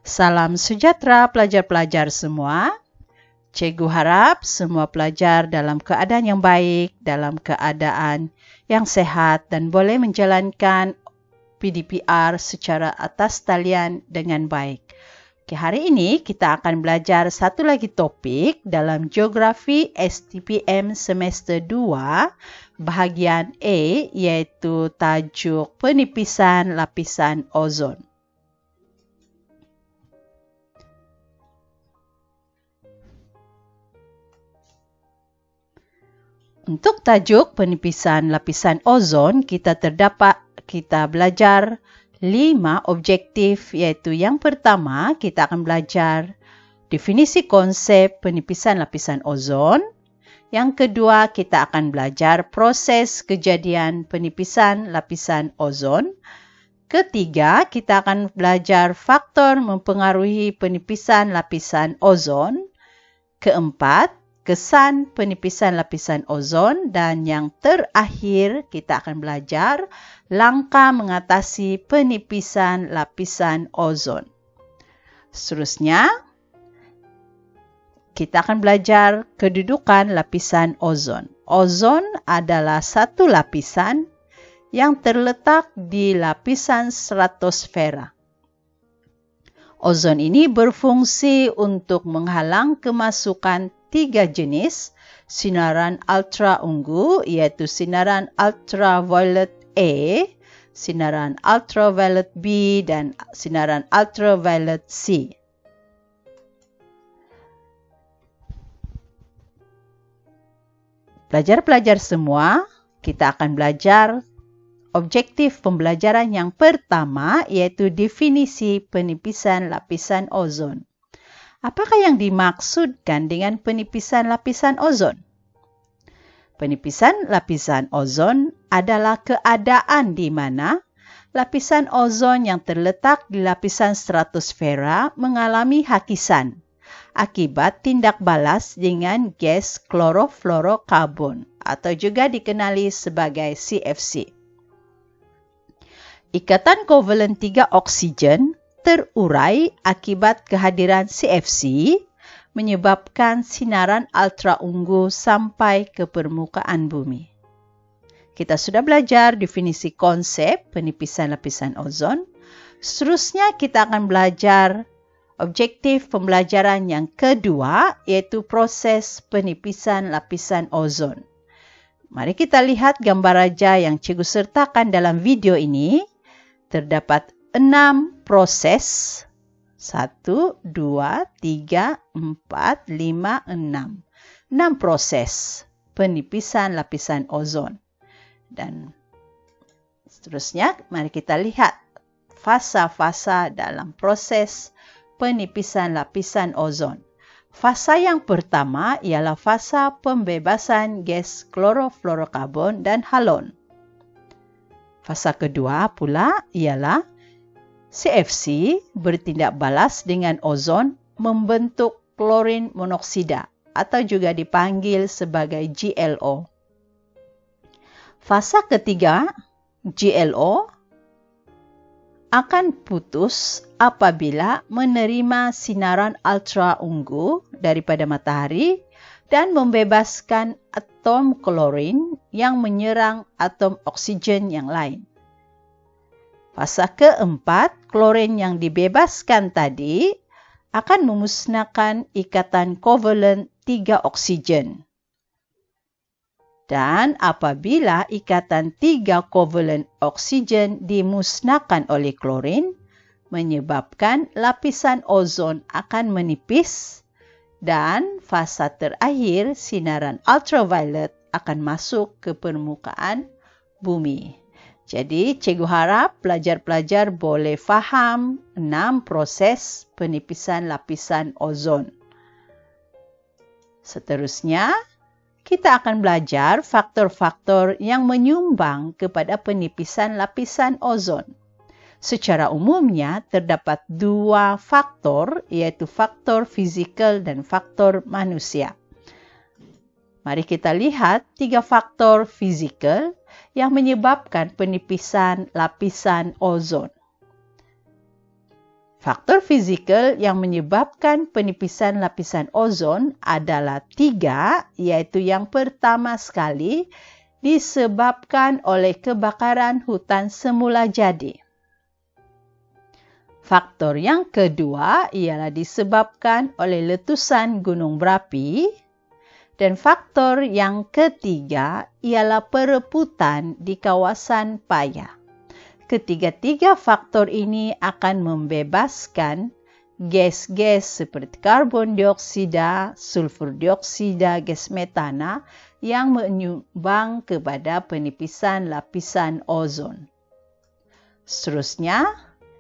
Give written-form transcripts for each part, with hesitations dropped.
Salam sejahtera pelajar-pelajar semua. Cikgu harap semua pelajar dalam keadaan yang baik, dalam keadaan yang sehat dan boleh menjalankan PDPR secara atas talian dengan baik. Hari ini kita akan belajar satu lagi topik dalam Geografi STPM semester 2 bahagian A, iaitu tajuk penipisan lapisan ozon. Untuk tajuk penipisan lapisan ozon, kita belajar 5 objektif, iaitu yang pertama kita akan belajar definisi konsep penipisan lapisan ozon. Yang kedua kita akan belajar proses kejadian penipisan lapisan ozon. Ketiga kita akan belajar faktor mempengaruhi penipisan lapisan ozon. Keempat, kesan penipisan lapisan ozon, dan yang terakhir kita akan belajar langkah mengatasi penipisan lapisan ozon. Seterusnya, kita akan belajar kedudukan lapisan ozon. Ozon adalah satu lapisan yang terletak di lapisan stratosfera. Ozon ini berfungsi untuk menghalang kemasukan 3 jenis sinaran ultra-ungu, iaitu sinaran ultraviolet A, sinaran ultraviolet B, dan sinaran ultraviolet C. Pelajar-pelajar semua, kita akan belajar objektif pembelajaran yang pertama, yaitu definisi penipisan lapisan ozon. Apakah yang dimaksudkan dengan penipisan lapisan ozon? Penipisan lapisan ozon adalah keadaan di mana lapisan ozon yang terletak di lapisan stratosfera mengalami hakisan akibat tindak balas dengan gas klorofluorokarbon atau juga dikenali sebagai CFC. Ikatan kovalen 3 oksigen terurai akibat kehadiran CFC menyebabkan sinaran ultraungu sampai ke permukaan bumi. Kita sudah belajar definisi konsep penipisan lapisan ozon. Seterusnya kita akan belajar objektif pembelajaran yang kedua, yaitu proses penipisan lapisan ozon. Mari kita lihat gambar raja yang cikgu sertakan dalam video ini. Terdapat 6 proses, 1, 2, 3, 4, 5, 6. 6 proses penipisan lapisan ozon. Dan seterusnya, mari kita lihat fasa-fasa dalam proses penipisan lapisan ozon. Fasa yang pertama ialah fasa pembebasan gas klorofluorokarbon dan halon. Fasa kedua pula ialah CFC bertindak balas dengan ozon membentuk klorin monoksida atau juga dipanggil sebagai GLO. Fasa ketiga, GLO, akan putus apabila menerima sinaran ultraungu daripada matahari dan membebaskan atom klorin yang menyerang atom oksigen yang lain. Fasa keempat, klorin yang dibebaskan tadi akan memusnahkan ikatan kovalen 3 oksigen. Dan apabila ikatan 3 kovalen oksigen dimusnahkan oleh klorin, menyebabkan lapisan ozon akan menipis, dan fasa terakhir sinaran ultraviolet akan masuk ke permukaan bumi. Jadi, cikgu harap pelajar-pelajar boleh faham 6 proses penipisan lapisan ozon. Seterusnya, kita akan belajar faktor-faktor yang menyumbang kepada penipisan lapisan ozon. Secara umumnya, terdapat 2 faktor, yaitu faktor fizikal dan faktor manusia. Mari kita lihat 3 faktor fizikal yang menyebabkan penipisan lapisan ozon. Faktor fizikal yang menyebabkan penipisan lapisan ozon adalah 3, yaitu yang pertama sekali disebabkan oleh kebakaran hutan semula jadi. Faktor yang kedua ialah disebabkan oleh letusan gunung berapi. Dan faktor yang ketiga ialah perebutan di kawasan paya. Ketiga-tiga faktor ini akan membebaskan gas-gas seperti karbon dioksida, sulfur dioksida, gas metana yang menyumbang kepada penipisan lapisan ozon. Seterusnya,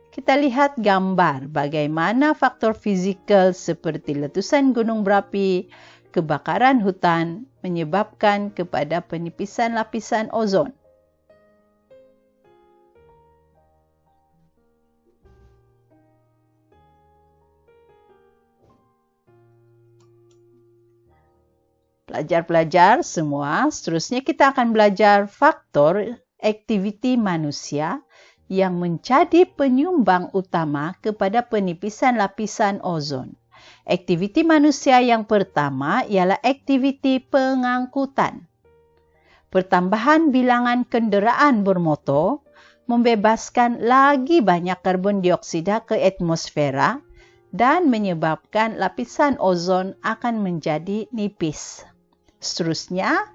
kita lihat gambar bagaimana faktor fizikal seperti letusan gunung berapi, kebakaran hutan menyebabkan kepada penipisan lapisan ozon. Pelajar-pelajar semua, seterusnya kita akan belajar faktor aktiviti manusia yang menjadi penyumbang utama kepada penipisan lapisan ozon. Aktiviti manusia yang pertama ialah aktiviti pengangkutan. Pertambahan bilangan kenderaan bermotor membebaskan lagi banyak karbon dioksida ke atmosfera dan menyebabkan lapisan ozon akan menjadi nipis. Seterusnya,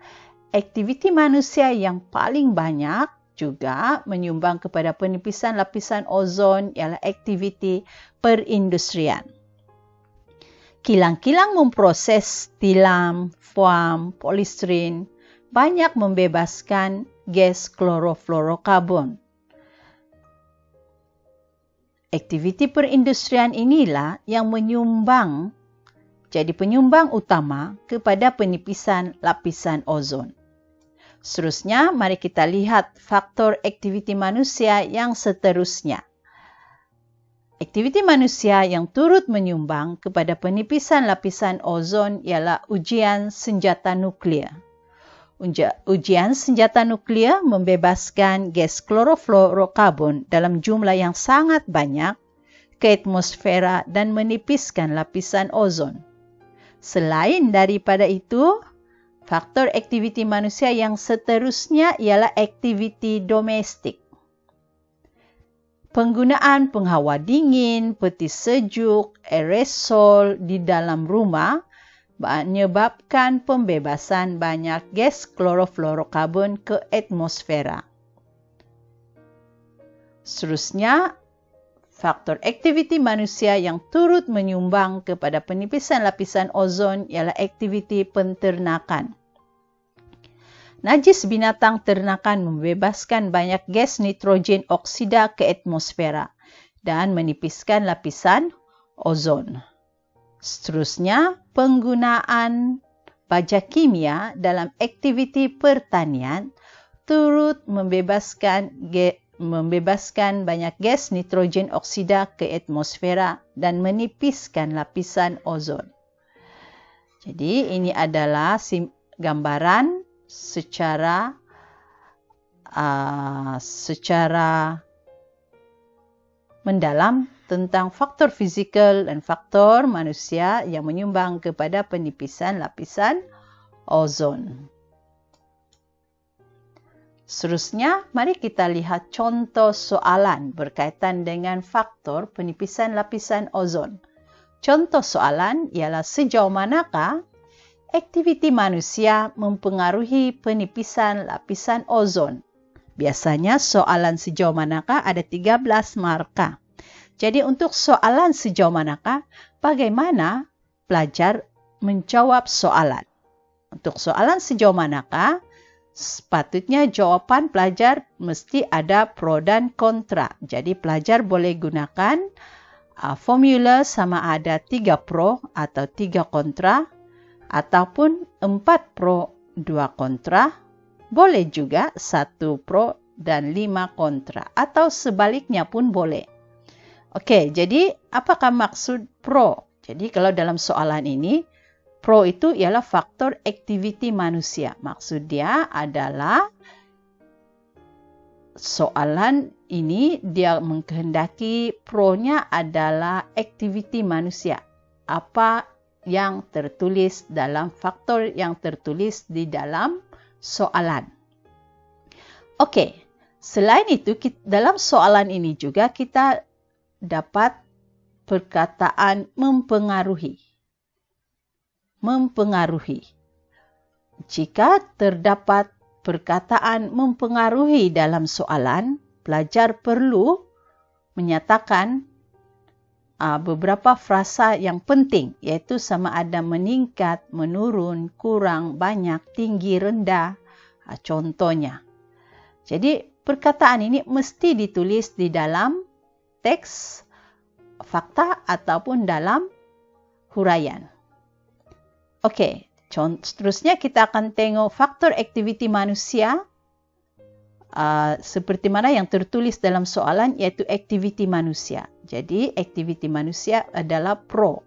aktiviti manusia yang paling banyak juga menyumbang kepada penipisan lapisan ozon ialah aktiviti perindustrian. Kilang-kilang memproses tilam, foam, polistiren banyak membebaskan gas klorofluorokarbon. Aktiviti perindustrian inilah yang jadi penyumbang utama kepada penipisan lapisan ozon. Seterusnya, mari kita lihat faktor aktiviti manusia yang seterusnya. Aktiviti manusia yang turut menyumbang kepada penipisan lapisan ozon ialah ujian senjata nuklir. Ujian senjata nuklir membebaskan gas klorofluorokarbon dalam jumlah yang sangat banyak ke atmosfera dan menipiskan lapisan ozon. Selain daripada itu, faktor aktiviti manusia yang seterusnya ialah aktiviti domestik. Penggunaan penghawa dingin, peti sejuk, aerosol di dalam rumah menyebabkan pembebasan banyak gas klorofluorokarbon ke atmosfera. Seterusnya, faktor aktiviti manusia yang turut menyumbang kepada penipisan lapisan ozon ialah aktiviti penternakan. Najis binatang ternakan membebaskan banyak gas nitrogen oksida ke atmosfera dan menipiskan lapisan ozon. Seterusnya, penggunaan baja kimia dalam aktiviti pertanian turut membebaskan banyak gas nitrogen oksida ke atmosfera dan menipiskan lapisan ozon. Jadi ini adalah gambaran secara mendalam tentang faktor fizikal dan faktor manusia yang menyumbang kepada penipisan lapisan ozon. Seterusnya, mari kita lihat contoh soalan berkaitan dengan faktor penipisan lapisan ozon. Contoh soalan ialah sejauh manakah aktiviti manusia mempengaruhi penipisan lapisan ozon. Biasanya soalan sejauh manakah ada 13 markah. Jadi untuk soalan sejauh manakah, bagaimana pelajar menjawab soalan? Untuk soalan sejauh manakah, sepatutnya jawapan pelajar mesti ada pro dan kontra. Jadi pelajar boleh gunakan formula sama ada 3 pro atau 3 kontra, ataupun 4 pro 2 kontra. Boleh juga 1 pro dan 5 kontra, atau sebaliknya pun boleh. Oke, jadi apakah maksud pro? Jadi kalau dalam soalan ini, pro itu ialah faktor aktiviti manusia. Maksud dia adalah soalan ini dia mengkehendaki pro-nya adalah aktiviti manusia. Apa yang tertulis dalam faktor yang tertulis di dalam soalan. Okey, selain itu dalam soalan ini juga kita dapat perkataan mempengaruhi. Mempengaruhi. Jika terdapat perkataan mempengaruhi dalam soalan, pelajar perlu menyatakan beberapa frasa yang penting, iaitu sama ada meningkat, menurun, kurang, banyak, tinggi, rendah, contohnya. Jadi perkataan ini mesti ditulis di dalam teks fakta ataupun dalam huraian. Okey, seterusnya kita akan tengok faktor aktiviti manusia seperti mana yang tertulis dalam soalan, iaitu aktiviti manusia. Jadi aktiviti manusia adalah pro.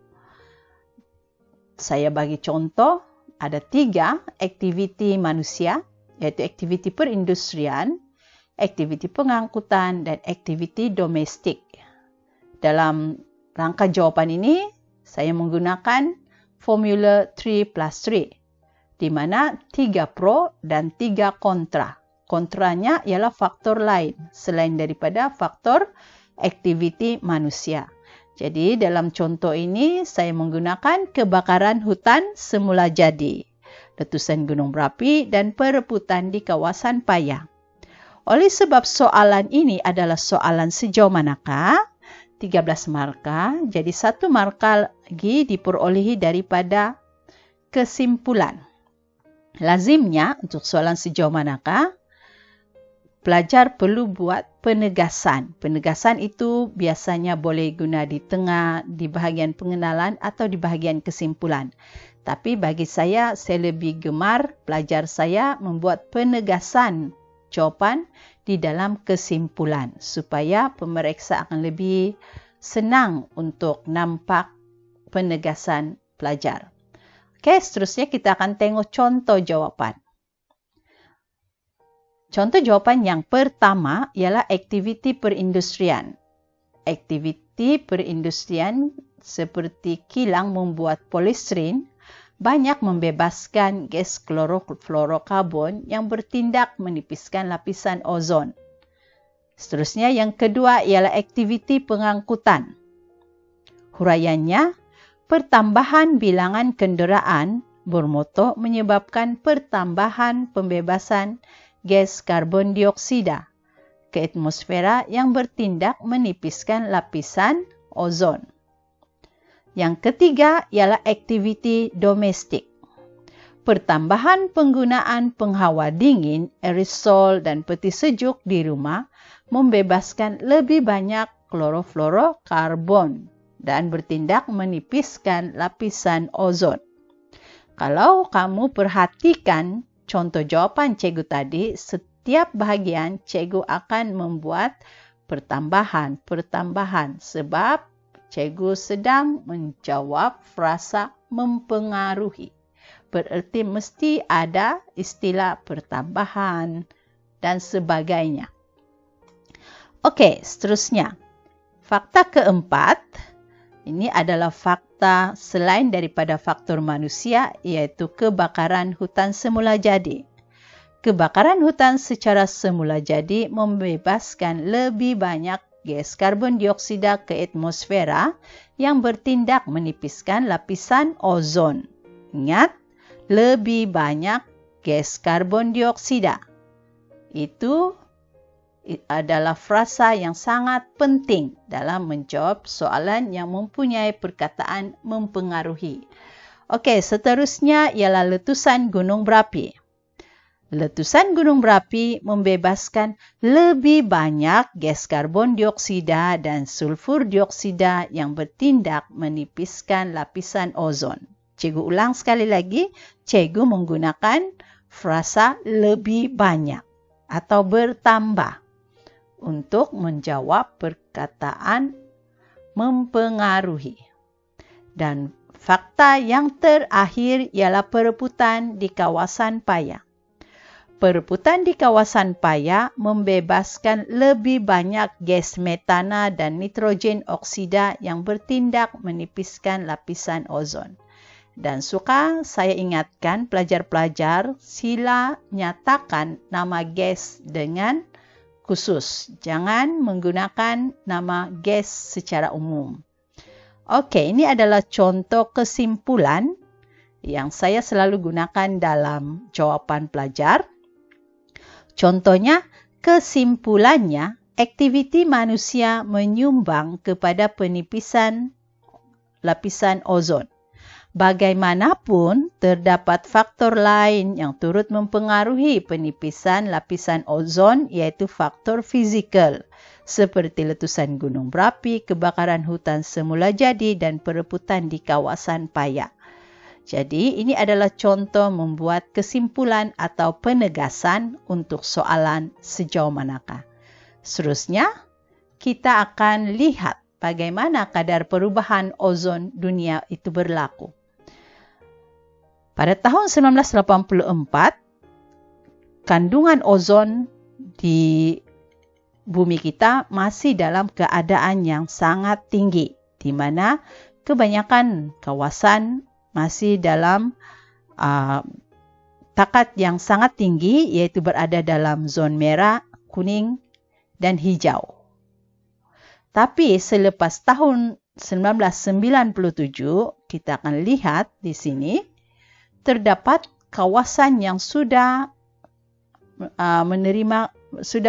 Saya bagi contoh, ada 3 aktiviti manusia, iaitu aktiviti perindustrian, aktiviti pengangkutan, dan aktiviti domestik. Dalam rangka jawapan ini, saya menggunakan formula 3+3, di mana 3 pro dan 3 kontra. Kontranya ialah faktor lain, selain daripada faktor aktiviti manusia. Jadi dalam contoh ini, saya menggunakan kebakaran hutan semula jadi, letusan gunung berapi, dan perebutan di kawasan Payang. Oleh sebab soalan ini adalah soalan sejauh manakah? 13 markah, jadi 1 markah lagi diperolehi daripada kesimpulan. Lazimnya untuk soalan sejauh manakah, pelajar perlu buat penegasan. Penegasan itu biasanya boleh guna di tengah, di bahagian pengenalan atau di bahagian kesimpulan. Tapi bagi saya lebih gemar pelajar saya membuat penegasan jawapan di dalam kesimpulan supaya pemeriksa akan lebih senang untuk nampak penegasan pelajar. Okey, seterusnya kita akan tengok contoh jawapan. Contoh jawapan yang pertama ialah aktiviti perindustrian. Aktiviti perindustrian seperti kilang membuat polistiren banyak membebaskan gas klorofluorokarbon yang bertindak menipiskan lapisan ozon. Seterusnya yang kedua ialah aktiviti pengangkutan. Huraiannya, pertambahan bilangan kenderaan bermotor menyebabkan pertambahan pembebasan gas karbon dioksida ke atmosfera yang bertindak menipiskan lapisan ozon. Yang ketiga ialah aktiviti domestik. Pertambahan penggunaan penghawa dingin, aerosol dan peti sejuk di rumah membebaskan lebih banyak klorofluorokarbon dan bertindak menipiskan lapisan ozon. Kalau kamu perhatikan contoh jawapan cikgu tadi, setiap bahagian cikgu akan membuat pertambahan sebab cikgu sedang menjawab frasa mempengaruhi. Bererti mesti ada istilah pertambahan dan sebagainya. Okey, seterusnya. Fakta keempat, ini adalah fakta selain daripada faktor manusia, iaitu kebakaran hutan semula jadi. Kebakaran hutan secara semula jadi membebaskan lebih banyak gas karbon dioksida ke atmosfera yang bertindak menipiskan lapisan ozon. Ingat, lebih banyak gas karbon dioksida. Itu adalah frasa yang sangat penting dalam menjawab soalan yang mempunyai perkataan mempengaruhi. Okey, seterusnya ialah letusan gunung berapi. Letusan gunung berapi membebaskan lebih banyak gas karbon dioksida dan sulfur dioksida yang bertindak menipiskan lapisan ozon. Cikgu ulang sekali lagi, cikgu menggunakan frasa lebih banyak atau bertambah untuk menjawab perkataan mempengaruhi. Dan fakta yang terakhir ialah perebutan di kawasan Payang. Perebutan di kawasan paya membebaskan lebih banyak gas metana dan nitrogen oksida yang bertindak menipiskan lapisan ozon. Dan suka saya ingatkan pelajar-pelajar, sila nyatakan nama gas dengan khusus. Jangan menggunakan nama gas secara umum. Oke, ini adalah contoh kesimpulan yang saya selalu gunakan dalam jawaban pelajar. Contohnya, kesimpulannya, aktiviti manusia menyumbang kepada penipisan lapisan ozon. Bagaimanapun, terdapat faktor lain yang turut mempengaruhi penipisan lapisan ozon, yaitu faktor fizikal, seperti letusan gunung berapi, kebakaran hutan semula jadi, dan perebutan di kawasan paya. Jadi, ini adalah contoh membuat kesimpulan atau penegasan untuk soalan sejauh manakah. Seterusnya, kita akan lihat bagaimana kadar perubahan ozon dunia itu berlaku. Pada tahun 1984, kandungan ozon di bumi kita masih dalam keadaan yang sangat tinggi, di mana kebanyakan kawasan masih dalam takat yang sangat tinggi, yaitu berada dalam zon merah, kuning, dan hijau. Tapi selepas tahun 1997, kita akan lihat di sini, terdapat kawasan yang sudah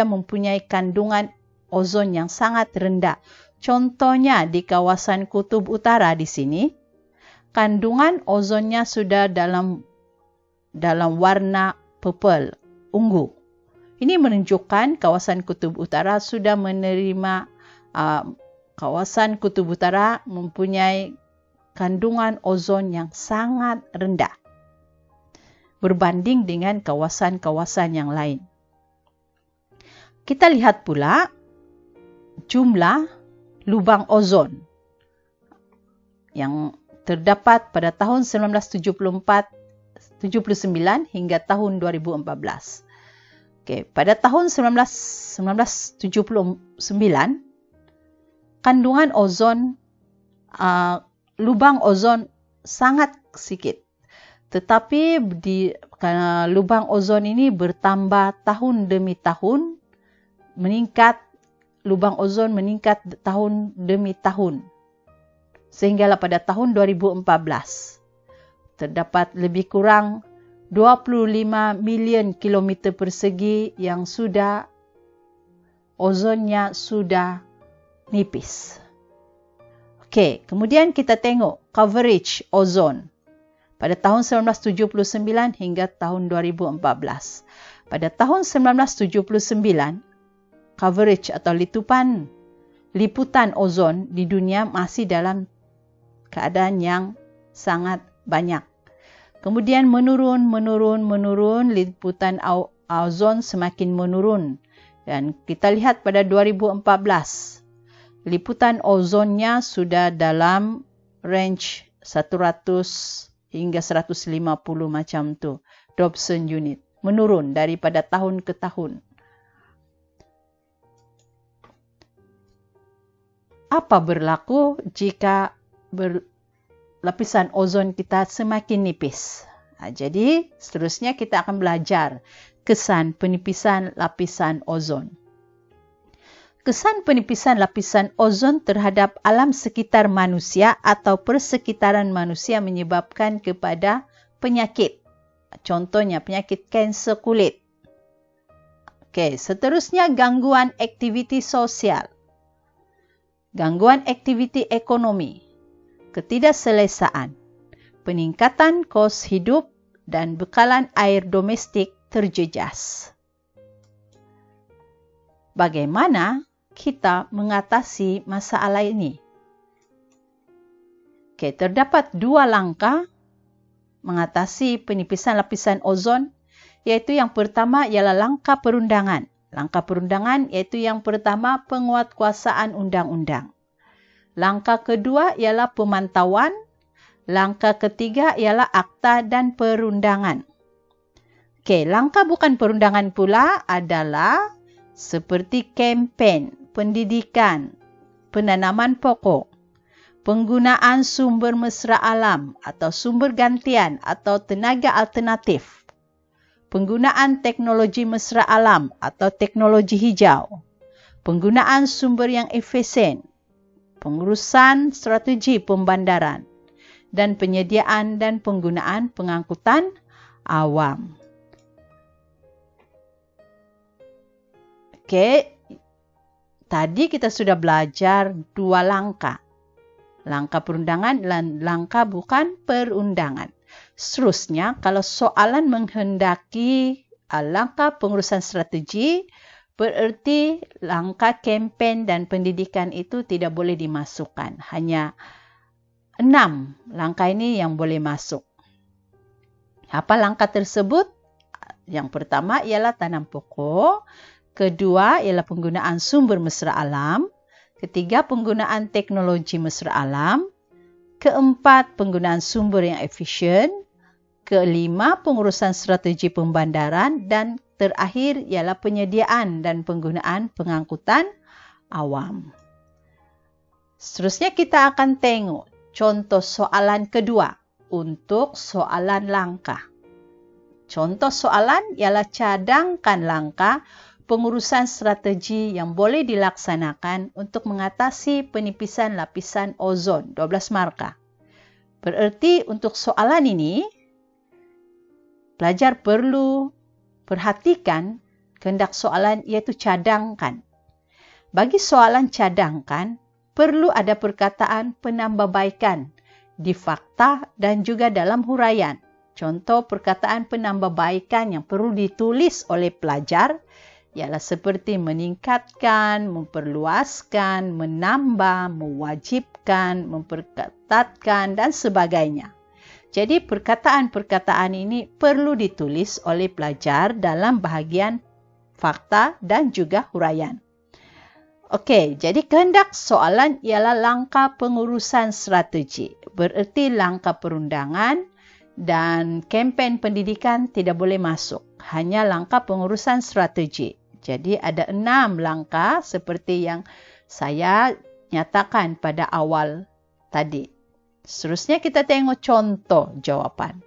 mempunyai kandungan ozon yang sangat rendah. Contohnya di kawasan Kutub Utara di sini, kandungan ozonnya sudah dalam warna purple, ungu. Ini menunjukkan kawasan Kutub Utara sudah menerima, kawasan Kutub Utara mempunyai kandungan ozon yang sangat rendah berbanding dengan kawasan-kawasan yang lain. Kita lihat pula jumlah lubang ozon yang terdapat pada tahun 1979 hingga tahun 2014. Oke, pada tahun 1979, kandungan ozon, lubang ozon sangat sedikit. Tetapi lubang ozon ini bertambah tahun demi tahun, lubang ozon meningkat tahun demi tahun. Sehinggalah pada tahun 2014, terdapat lebih kurang 25 million kilometer persegi yang ozonnya sudah nipis. Oke, kemudian kita tengok coverage ozon pada tahun 1979 hingga tahun 2014. Pada tahun 1979, coverage atau liputan ozon di dunia masih dalam keadaan yang sangat banyak. Kemudian menurun, liputan ozon semakin menurun. Dan kita lihat pada 2014, liputan ozonnya sudah dalam range 100 hingga 150 macam tu, Dobson unit. Menurun daripada tahun ke tahun. Apa berlaku jika lapisan ozon kita semakin nipis? Jadi, seterusnya kita akan belajar kesan penipisan lapisan ozon. Kesan penipisan lapisan ozon terhadap alam sekitar manusia atau persekitaran manusia menyebabkan kepada penyakit. Contohnya penyakit kanser kulit. Oke, seterusnya gangguan aktiviti sosial. Gangguan aktiviti ekonomi, ketidakselesaan, peningkatan kos hidup, dan bekalan air domestik terjejas. Bagaimana kita mengatasi masalah ini? Oke, terdapat dua langkah mengatasi penipisan lapisan ozon, yaitu yang pertama ialah langkah perundangan. Langkah perundangan iaitu yang pertama penguatkuasaan undang-undang. Langkah kedua ialah pemantauan. Langkah ketiga ialah akta dan perundangan. Okey, langkah bukan perundangan pula adalah seperti kempen, pendidikan, penanaman pokok, penggunaan sumber mesra alam atau sumber gantian atau tenaga alternatif, penggunaan teknologi mesra alam atau teknologi hijau, penggunaan sumber yang efisien, pengurusan strategi pembandaran, dan penyediaan dan penggunaan pengangkutan awam. Okey, tadi kita sudah belajar 2 langkah. Langkah perundangan dan langkah bukan perundangan. Seterusnya, kalau soalan menghendaki langkah pengurusan strategi, bererti langkah kempen dan pendidikan itu tidak boleh dimasukkan. Hanya 6 langkah ini yang boleh masuk. Apa langkah tersebut? Yang pertama ialah tanam pokok. Kedua ialah penggunaan sumber mesra alam. Ketiga, penggunaan teknologi mesra alam. Keempat, penggunaan sumber yang efisien. Kelima, pengurusan strategi pembandaran. Dan terakhir ialah penyediaan dan penggunaan pengangkutan awam. Seterusnya kita akan tengok contoh soalan kedua untuk soalan langkah. Contoh soalan ialah cadangkan langkah pengurusan strategi yang boleh dilaksanakan untuk mengatasi penipisan lapisan ozon 12 markah. Bererti untuk soalan ini, pelajar perlu perhatikan kehendak soalan iaitu cadangkan. Bagi soalan cadangkan, perlu ada perkataan penambahbaikan di fakta dan juga dalam huraian. Contoh perkataan penambahbaikan yang perlu ditulis oleh pelajar ialah seperti meningkatkan, memperluaskan, menambah, mewajibkan, memperketatkan dan sebagainya. Jadi perkataan-perkataan ini perlu ditulis oleh pelajar dalam bahagian fakta dan juga huraian. Okey, jadi kehendak soalan ialah langkah pengurusan strategi. Bererti langkah perundangan dan kempen pendidikan tidak boleh masuk. Hanya langkah pengurusan strategi. Jadi ada 6 langkah seperti yang saya nyatakan pada awal tadi. Seterusnya kita tengok contoh jawapan.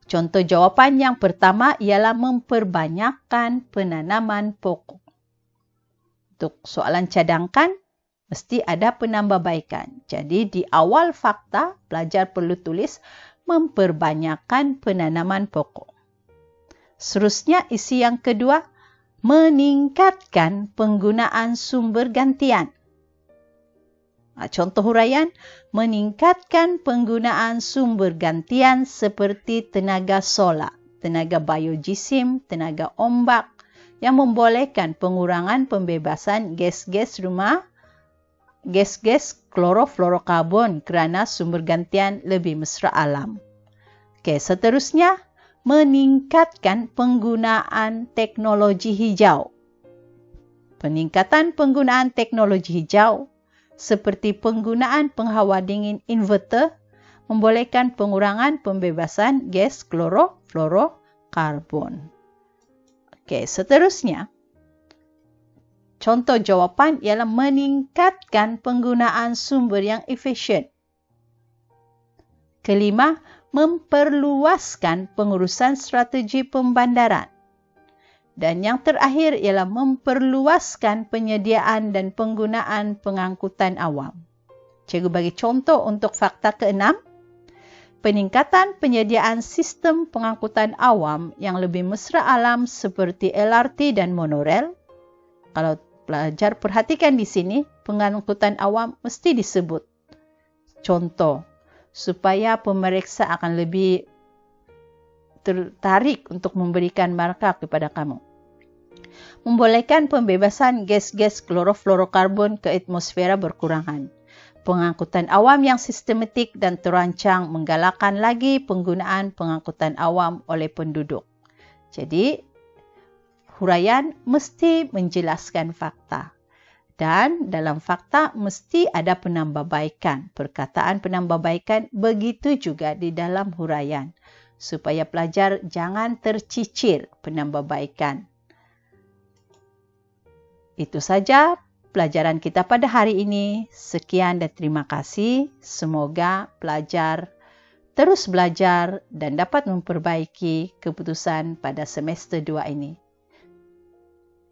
Contoh jawapan yang pertama ialah memperbanyakkan penanaman pokok. Untuk soalan cadangkan, mesti ada penambahbaikan. Jadi di awal fakta, pelajar perlu tulis memperbanyakkan penanaman pokok. Seterusnya isi yang kedua, meningkatkan penggunaan sumber gantian. Contoh huraian, meningkatkan penggunaan sumber gantian seperti tenaga solar, tenaga biojisim, tenaga ombak yang membolehkan pengurangan pembebasan gas-gas klorofluorokarbon kerana sumber gantian lebih mesra alam. Okey, seterusnya, meningkatkan penggunaan teknologi hijau. Peningkatan penggunaan teknologi hijau seperti penggunaan penghawa dingin inverter membolehkan pengurangan pembebasan gas klorofluorokarbon. Okey, seterusnya, contoh jawapan ialah meningkatkan penggunaan sumber yang efisien. Kelima, memperluaskan pengurusan strategi pembandaran. Dan yang terakhir ialah memperluaskan penyediaan dan penggunaan pengangkutan awam. Cikgu bagi contoh untuk fakta ke-6. Peningkatan penyediaan sistem pengangkutan awam yang lebih mesra alam seperti LRT dan monorail. Kalau pelajar perhatikan di sini, pengangkutan awam mesti disebut. Contoh, supaya pemeriksa akan lebih tertarik untuk memberikan markah kepada kamu. Membolehkan pembebasan gas-gas klorofluorokarbon ke atmosfera berkurangan. Pengangkutan awam yang sistematik dan terancang menggalakkan lagi penggunaan pengangkutan awam oleh penduduk. Jadi, huraian mesti menjelaskan fakta. Dan dalam fakta mesti ada penambahbaikan. Perkataan penambahbaikan begitu juga di dalam huraian. supaya pelajar jangan tercicir penambahbaikan. Itu saja pelajaran kita pada hari ini. Sekian dan terima kasih. Semoga pelajar terus belajar dan dapat memperbaiki keputusan pada semester 2 ini.